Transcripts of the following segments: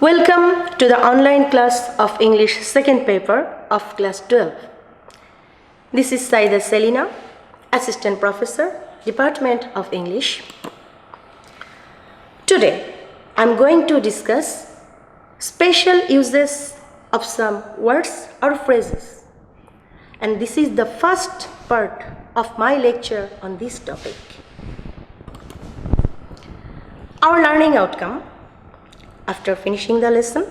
Welcome to the online class of English second paper of class 12. This is Sayeeda Salina, Assistant Professor, Department of English. Today, I am going to discuss special uses of some words or phrases. And this is the first part of my lecture on this topic. Our learning outcome. After finishing the lesson,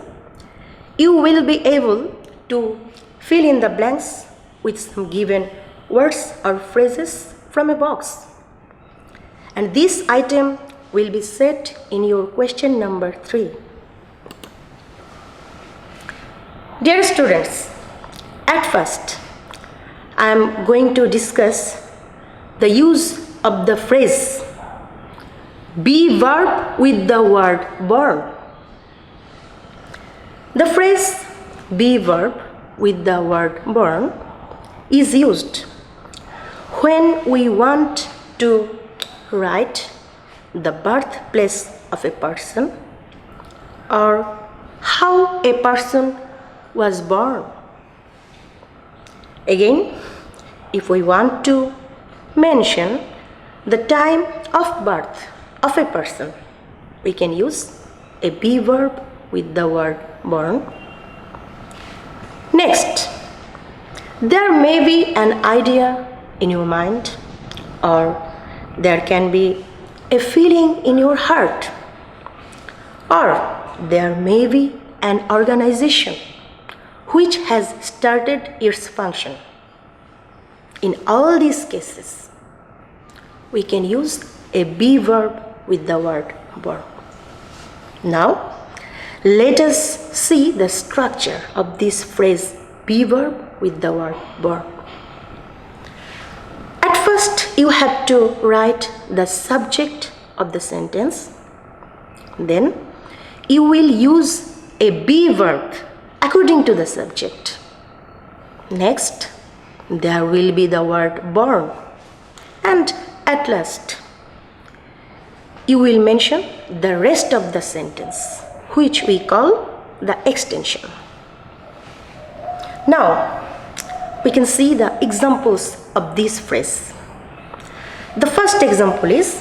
you will be able to fill in the blanks with some given words or phrases from a box. And this item will be set in your question number 3. Dear students, at first, I am going to discuss the use of the phrase be verb with the word born. The phrase be verb with the word born is used when we want to write the birthplace of a person or how a person was born. Again, if we want to mention the time of birth of a person, we can use a be verb with the word born. Next, there may be an idea in your mind, or there can be a feeling in your heart, or there may be an organization which has started its function. In all these cases, we can use a be verb with the word born. Now, let us see the structure of this phrase be verb with the word born. At first, you have to write the subject of the sentence. Then, you will use a be verb according to the subject. Next, there will be the word born. And at last, you will mention the rest of the sentence, which we call the extension. Now, we can see the examples of this phrase. The first example is,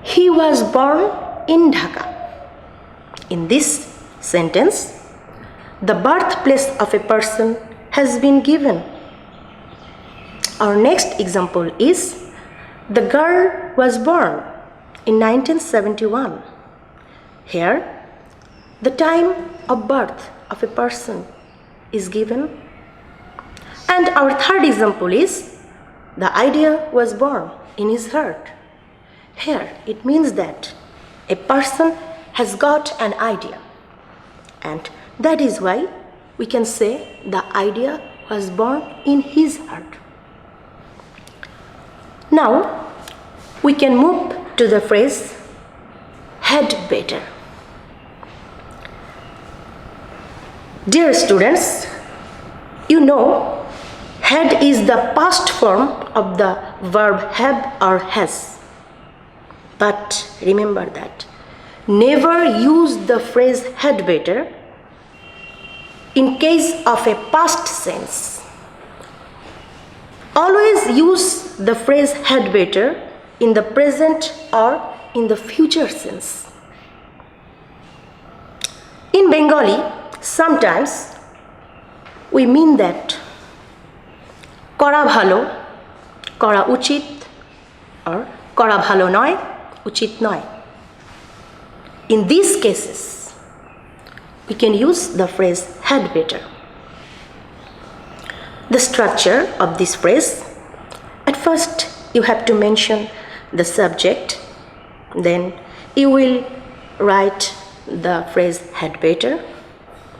he was born in Dhaka. In this sentence, the birthplace of a person has been given. Our next example is, the girl was born in 1971. Here, the time of birth of a person is given. And our third example is, the idea was born in his heart. Here, it means that a person has got an idea. And that is why we can say the idea was born in his heart. Now, we can move to the phrase had better. Dear students, you know had is the past form of the verb have or has. But remember that never use the phrase had better in case of a past sense. Always use the phrase had better in the present or in the future sense. In Bengali, sometimes we mean that kora bhalo, kora uchit, or kora bhalo noy, uchit noy. In these cases, we can use the phrase had better. The structure of this phrase, at first you have to mention the subject, then you will write the phrase had better.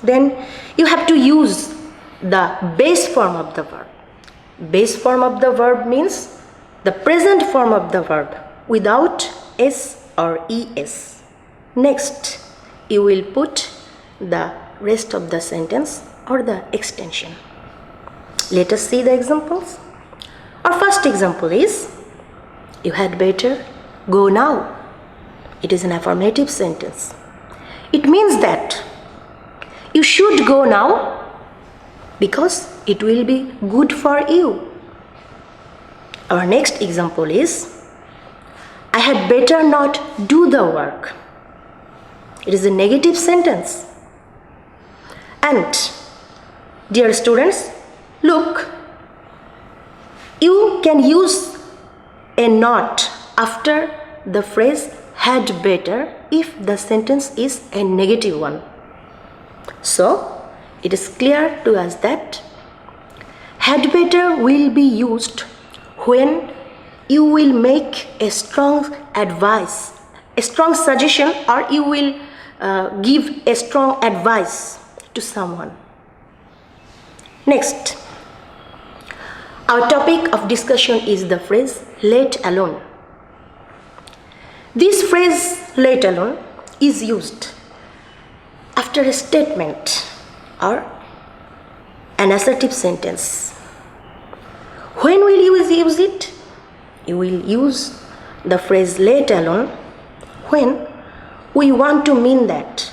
Then you have to use the base form of the verb. Base form of the verb means the present form of the verb without s or es. Next, you will put the rest of the sentence or the extension. Let us see the examples. Our first example is, you had better go now. It is an affirmative sentence. It means that should go now because it will be good for you. Our next example is, I had better not do the work. It is a negative sentence. And dear students, look, you can use a not after the phrase had better if the sentence is a negative one. So, it is clear to us that had better will be used when you will make a strong advice, a strong suggestion, or you will give a strong advice to someone. Next, our topic of discussion is the phrase let alone. This phrase let alone is used after a statement or an assertive sentence. When will you use it? You will use the phrase let alone when we want to mean that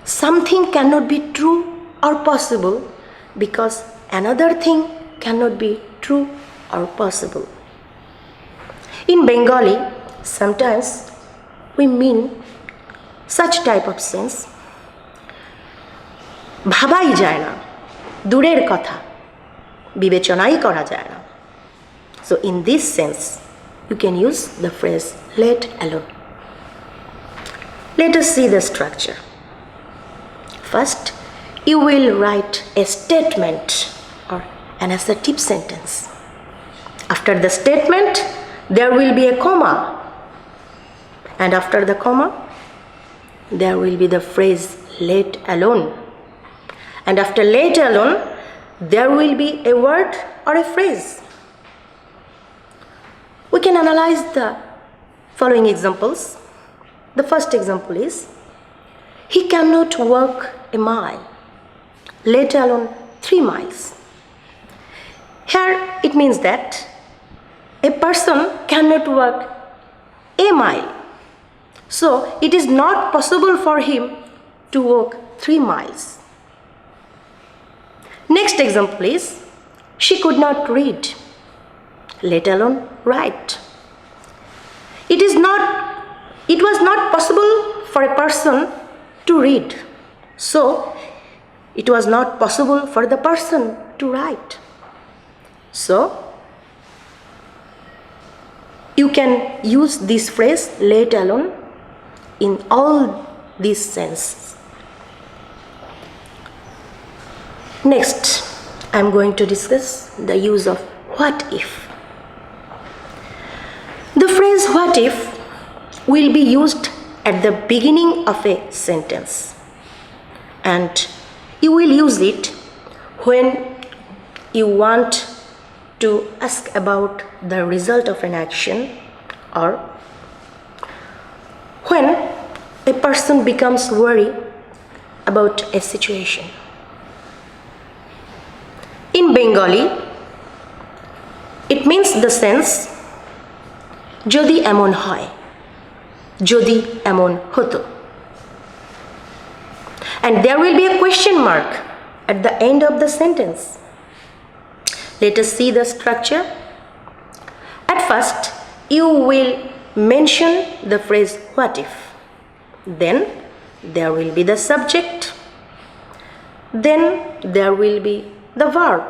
something cannot be true or possible because another thing cannot be true or possible. In Bengali, sometimes we mean such type of sense, ভাবাই যায় না, দূরের কথা, বিবেচনাই করা যায় না. So in this sense, you can use the phrase let alone. Let us see the structure. First, you will write a statement or an assertive sentence. After the statement, there will be a comma. And after the comma, there will be the phrase let alone. And after let alone, there will be a word or a phrase. We can analyze the following examples. The first example is, he cannot walk a mile, let alone 3 miles. Here it means that a person cannot walk a mile. So it is not possible for him to walk 3 miles. Next example is, she could not read, let alone write. It was not possible for a person to read. So it was not possible for the person to write. So you can use this phrase let alone in all these senses. Next, I am going to discuss the use of what if. The phrase what if will be used at the beginning of a sentence, and you will use it when you want to ask about the result of an action, or when a person becomes worried about a situation. In Bengali, it means the sense যদি এমন হয়, যদি এমন হতো. And there will be a question mark at the end of the sentence. Let us see the structure. At first, you will mention the phrase what if. Then there will be the subject. Then there will be the verb.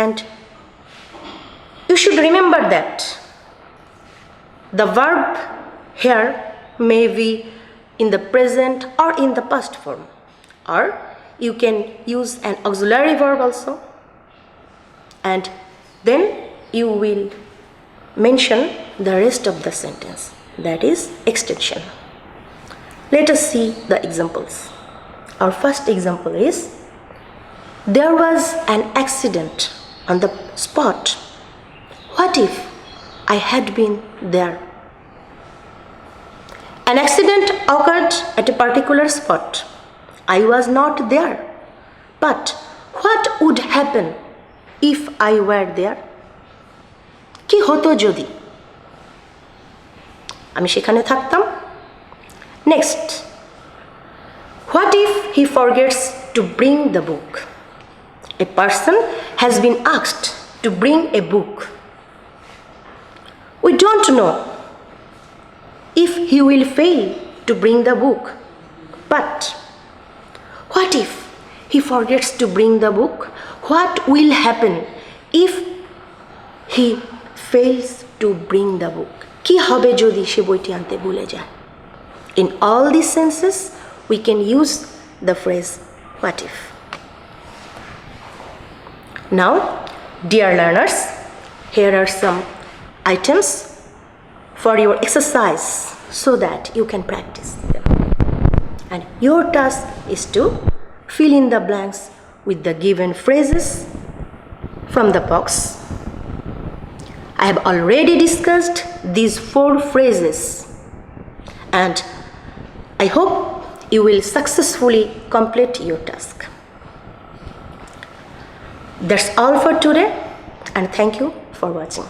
And you should remember that the verb here may be in the present or in the past form, or you can use an auxiliary verb also, and then you will mention the rest of the sentence, that is extension. Let us see the examples. Our first example is, there was an accident on the spot. What if I had been there? An accident occurred at a particular spot. I was not there. But what would happen if I were there? কি হতো যদি আমি সেখানে থাকতাম? Next, what if he forgets to bring the book? A person has been asked to bring a book. We don't know if he will fail to bring the book. But what if he forgets to bring the book? What will happen if he fails to bring the book? কি হবে যদি সে বইটি আনতে ভুলে যায়? In all these senses, we can use the phrase what if. Now, dear learners, here are some items for your exercise so that you can practice them. And your task is to fill in the blanks with the given phrases from the box. I have already discussed these 4 phrases, and I hope you will successfully complete your task. That's all for today, and thank you for watching.